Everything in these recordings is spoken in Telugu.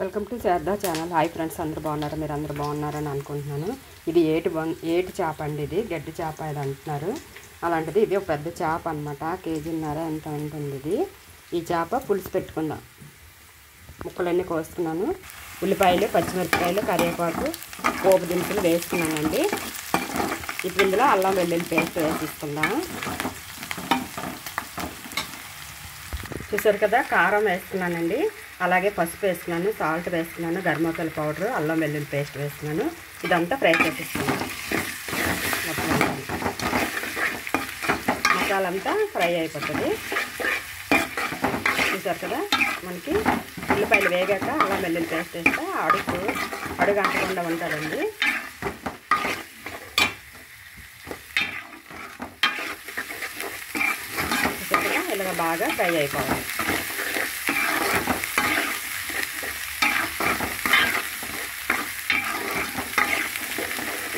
Welcome to Sharada channel. Hi friends, అందరూ బాగున్నారా? మీరు అందరూ బాగున్నారని అనుకుంటున్నాను. ఇది ఏటి చేప అండి. ఇది గడ్డి చేప ఇది అంటున్నారు. అలాంటిది ఇది ఒక పెద్ద చేప అనమాట. కేజీన్నర ఎంత ఉంటుంది ఇది. ఈ చేప పులుసు పెట్టుకుందాం. ముక్కలన్నీ కోస్తున్నాను. ఉల్లిపాయలు, పచ్చిమిరపకాయలు, కరివేపాకు, పోపు దినుసులు వేసుకున్నానండి. ఇప్పుడు ఇందులో అల్లం వెల్లుల్లి పేస్ట్ వేసుకుందాం. చూసారు కదా, కారం వేసుకున్నానండి, అలాగే పసుపు వేసుకున్నాను, సాల్ట్ వేసుకున్నాను, గరం మసాలా పౌడరు, అల్లం వెల్లుల్లి పేస్ట్ వేసుకున్నాను. ఇదంతా ఫ్రై చేసేస్తున్నాను. మసాలా అంతా ఫ్రై అయిపోతుంది. చూసారు కదా, మనకి ఉల్లిపాయలు వేగాక అల్లం వెల్లుల్లి పేస్ట్ వేస్తే అడుగు అంటకుండా ఉంటుందండి. చూసారు కదా, ఇలాగ బాగా ఫ్రై అయిపోవాలి.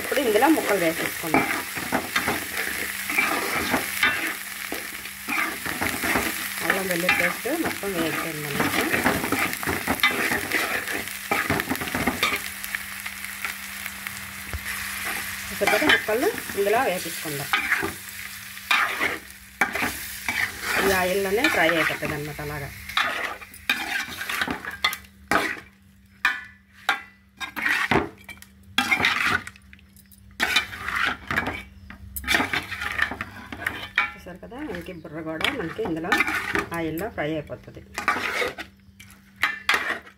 ఇప్పుడు ఇందులో ముక్కలు వేసేసుకుందాం. అల్లం వెల్లుల్లి పేస్ట్ మొత్తం వేసేయండి అన్నమాట. చూసారు ముక్కలు ఇందులో వేసేసుకుందాం. ఈ ఆయిల్లోనే ఫ్రై అయిపోతుంది అన్నమాట. అలాగా చూసారు కదా, మనకి బుర్ర కూడా మనకి ఇందులో ఆయిల్లో ఫ్రై అయిపోతుంది.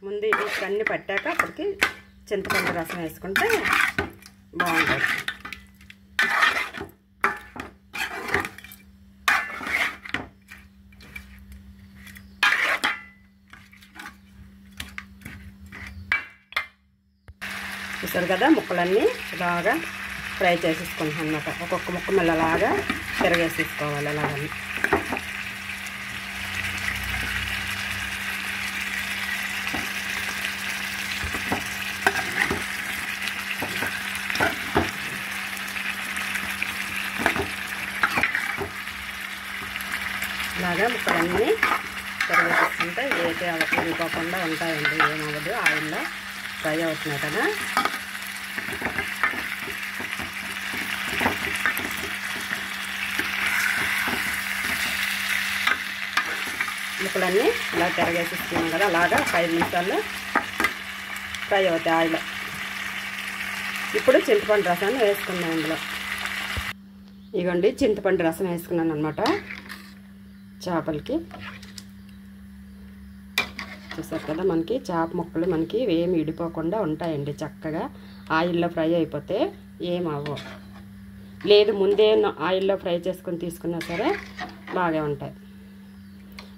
ముందు ఇది అన్నీ పట్టాక అప్పటికి చింతపండు రసం వేసుకుంటే బాగుంటుంది. చూసారు కదా, ముక్కలన్నీ ఇలాగా ఫ్రై చేసేసుకుంటాం అన్నమాట. ఒక్కొక్క ముక్క మెల్లలాగా తిరగేసేసుకోవాలి. అలాగని ఇలాగా ముక్కలన్నీ తిరగేసుకుంటే ఏది విరిగిపోకుండా ఉంటాయండి. ఏమవ్వదు, ఆయిల్లో ఫ్రై అవుతున్నాయి కదా. ముక్కలన్నీ ఇలా తిరగేసిస్తున్నాం కదా, అలాగా 5 నిమిషాలు ఫ్రై అవుతాయి ఆయిల్. ఇప్పుడు చింతపండు రసాన్ని వేసుకున్నాం ఇందులో. ఇగోండి, చింతపండు రసం వేసుకున్నాను అనమాట చేపలకి. చూసారు కదా, మనకి చేప ముక్కలు మనకి ఏమి ఇడిపోకుండా ఉంటాయండి. చక్కగా ఆయిల్లో ఫ్రై అయిపోతే ఏమవ్వవు. లేదు ముందే ఆయిల్లో ఫ్రై చేసుకొని తీసుకున్నా సరే బాగా ఉంటాయి.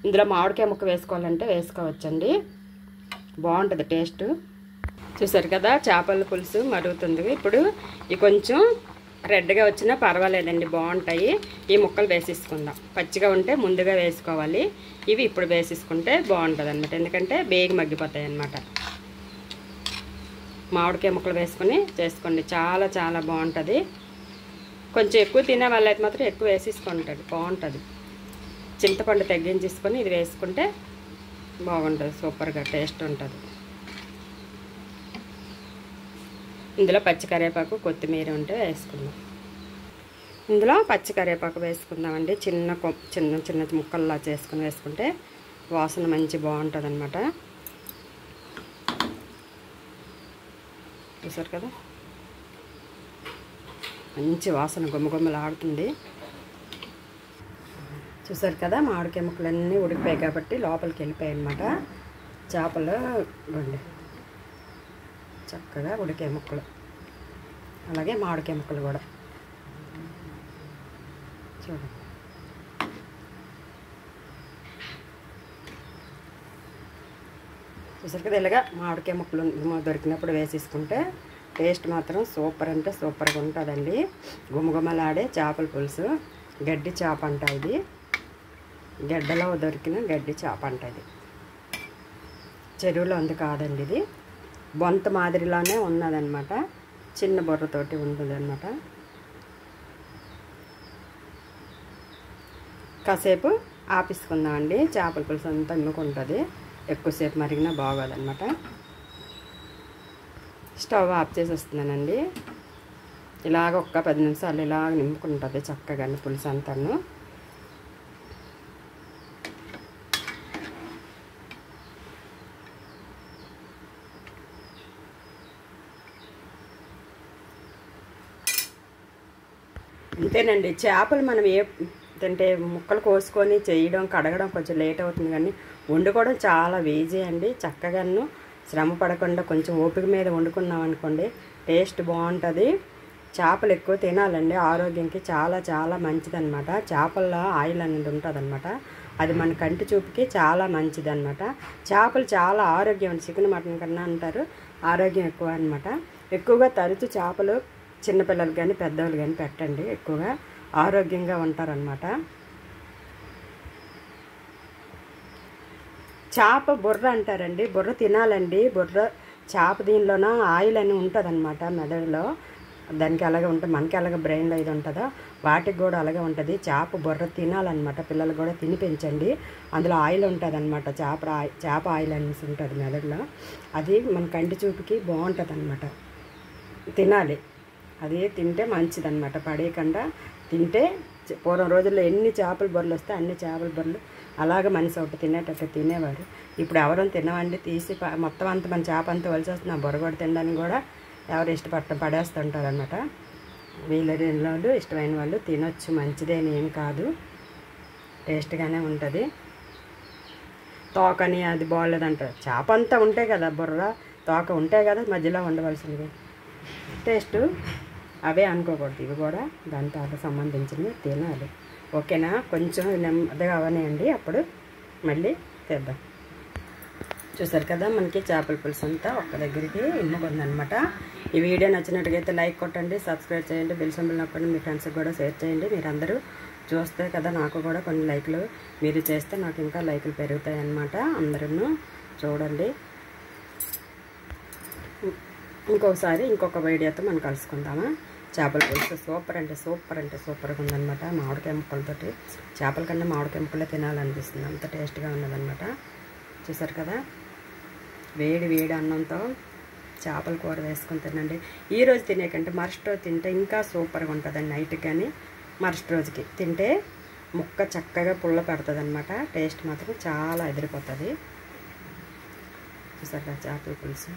ఇందులో మామిడికాయ ముక్క వేసుకోవాలంటే వేసుకోవచ్చండి, బాగుంటుంది టేస్ట్. చూసారు కదా, చేపల పులుసు మరుగుతుంది. ఇప్పుడు ఇవి కొంచెం రెడ్గా వచ్చినా పర్వాలేదండి, బాగుంటాయి. ఈ ముక్కలు వేసేసుకుందాం. పచ్చిగా ఉంటే ముందుగా వేసుకోవాలి. ఇవి ఇప్పుడు వేసేసుకుంటే బాగుంటుంది అనమాట, ఎందుకంటే బేగి మగ్గిపోతాయి అన్నమాట. మామిడికాయ ముక్కలు వేసుకొని చేసుకోండి, చాలా చాలా బాగుంటుంది. కొంచెం ఎక్కువ తినే వాళ్ళైతే మాత్రం ఎక్కువ వేసేసుకుంటాడు, బాగుంటుంది. చింతపండు తగ్గించేసుకొని ఇది వేసుకుంటే బాగుంటుంది, సూపర్గా టేస్ట్ ఉంటుంది. ఇందులో పచ్చి కరివేపాకు, కొత్తిమీర ఉంటే వేసుకుందాం. ఇందులో పచ్చి కరివేపాకు వేసుకుందామండి. చిన్న చిన్న ముక్కల్లా చేసుకుని వేసుకుంటే వాసన మంచి బాగుంటుంది అనమాట. చూసారు కదా, మంచి వాసన గుమ్మగుమ్మలాడుతుంది. చూసారు కదా, మామిడికాయ ముక్కలన్నీ ఉడికిపోయాయి కాబట్టి లోపలికి వెళ్ళిపోయాయి అన్నమాట. చేపలు గుండె చక్కగా ఉడికాయ ముక్కలు, అలాగే మామిడికాయ ముక్కలు కూడా చూడండి. చూసారు కదా, ఇలాగా మామిడికాయ ముక్కలు దొరికినప్పుడు వేసేసుకుంటే టేస్ట్ మాత్రం సూపర్ అంటే సూపర్గా ఉంటుందండి. గుమగుమలాడే చేపల పులుసు. గడ్డి చేప అంట ఇది, గడ్డలో దొరికిన గడ్డి చేప అంట ఇది. చెరువులో ఉంది కాదండి, ఇది బొంత మాదిరిలానే ఉన్నదన్నమాట. చిన్న బొర్రతోటి ఉంటుంది అన్నమాట. కాసేపు ఆపిసుకుందామండి. చేపల పులుసు అంతా ఇమ్ముకుంటుంది, ఎక్కువసేపు మరిగినా బాగోదన్నమాట. స్టవ్ ఆఫ్ చేసి వస్తున్నానండి. ఇలాగ ఒక్క 10 నిమిషాలు ఇలాగ నింపుకుంటుంది చక్కగా పులుసు అంతాను. అంతేనండి. చేపలు మనం తింటే ముక్కలు కోసుకొని చేయడం కడగడం కొంచెం లేట్ అవుతుంది, కానీ వండుకోవడం చాలా ఈజీ అండి. చక్కగాను శ్రమ పడకుండా కొంచెం ఓపిక మీద వండుకున్నాం అనుకోండి టేస్ట్ బాగుంటుంది. చేపలు ఎక్కువ తినాలండి, ఆరోగ్యానికి చాలా చాలా మంచిదన్నమాట. చేపల్లో ఆయిల్ అనేది ఉంటుంది అనమాట, అది మన కంటి చూపుకి చాలా మంచిది అనమాట. చేపలు చాలా ఆరోగ్యం, చికెన్ మటన్ కన్నా అంటారు ఆరోగ్యం ఎక్కువ అనమాట. ఎక్కువగా తరచు చేపలు చిన్నపిల్లలు కానీ పెద్దవాళ్ళు కానీ పెట్టండి, ఎక్కువగా ఆరోగ్యంగా ఉంటారనమాట. చేప బుర్ర అంటారండి, బుర్ర తినాలండి. బుర్ర చేప దీనిలోన ఆయిల్ అని ఉంటుంది అనమాట మెదడులో. దానికి అలాగే ఉంటుంది, మనకి అలాగే బ్రెయిన్లో ఇది ఉంటుందో వాటికి కూడా అలాగే ఉంటుంది. చేప బుర్ర తినాలన్నమాట, పిల్లలు కూడా తిని పెంచండి. అందులో ఆయిల్ ఉంటుంది అనమాట, చేప ఆయిల్ అనేసి ఉంటుంది మెదడులో. అది మన కంటి చూపుకి బాగుంటుంది అనమాట, తినాలి. అది తింటే మంచిదన్నమాట, పడేయకుండా తింటే. పూర్వం రోజుల్లో ఎన్ని చేపల బొర్రలు వస్తే అన్ని చేపల బొర్రలు అలాగే మనిషి ఒకటి తినేటట్టు తినేవారు. ఇప్పుడు ఎవరైనా తినవండి, తీసి మొత్తం అంతా మన చేప అంతా వలిసేస్తున్నాం. బొర్ర కూడా తినడానికి కూడా ఎవరు పడేస్తుంటారు అనమాట. వీళ్ళ వాళ్ళు ఇష్టమైన వాళ్ళు తినొచ్చు, మంచిదేని ఏం కాదు, టేస్ట్గానే ఉంటుంది. తోకని అది బాగోలేదంటారు. చేప అంతా ఉంటే కదా బుర్ర తోక ఉంటే కదా మధ్యలో ఉండవలసింది. టేస్ట్ అవే అనుకోకూడదు, ఇవి కూడా దాంతో సంబంధించినవి తినాలి. ఓకేనా? కొంచెం నెమ్మదిగా అవనేయండి, అప్పుడు మళ్ళీ తెద్దాం. చూసారు కదా మనకి చేపల పులుసు అంతా ఒక్క దగ్గరికి ఇమ్ముకుందనమాట. ఈ వీడియో నచ్చినట్టుగైతే లైక్ కొట్టండి, సబ్స్క్రైబ్ చేయండి, బెల్ సింబల్ నొక్కండి, మీ ఫ్రెండ్స్కి కూడా షేర్ చేయండి. మీరందరూ చూస్తే కదా నాకు కూడా కొన్ని లైకులు మీరు చేస్తే నాకు ఇంకా లైకులు పెరుగుతాయి అన్నమాట. అందరూ చూడండి. ఇంకొకసారి ఇంకొక వీడియోతో మనం కలుసుకుందామా. చేపల పులుసు సూపర్ అంటే సూపర్గా ఉందన్నమాట. మామిడికాయ ముక్కలతోటి, చేపల కన్నా మామిడికాయ ముక్కలే తినాలనిపిస్తుంది, అంత టేస్ట్గా ఉన్నదన్నమాట. చూసారు కదా, వేడి వేడి అన్నంతో చేపల కూర వేసుకొని తినండి. ఈరోజు తినే కంటే మరుసటి రోజు తింటే ఇంకా సూపర్గా ఉంటుందండి. నైట్కి కానీ మరుసటి రోజుకి తింటే ముక్క చక్కగా పుల్ల పెడుతుంది అనమాట. టేస్ట్ మాత్రం చాలా ఎదిరిపోతుంది. చూసారు కదా చేపల పులుసు,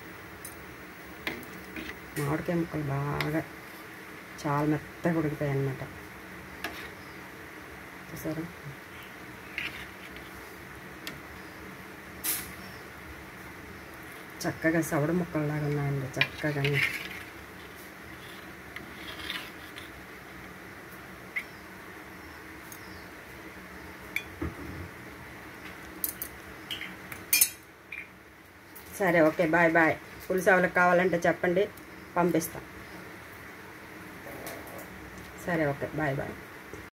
మామిడికాయ ముక్కలు బాగా చాలా మెత్తగా ఉడికిపోయాయి అన్నమాట. చూసారా, చక్కగా సవడ ముక్కల్లాగా ఉన్నాయండి, చక్కగా. సరే, ఓకే, బాయ్ బాయ్. పులుసు ఎవరికి కావాలంటే చెప్పండి, పంపిస్తాం. సరే, ఓకే, బాయ్ బాయ్.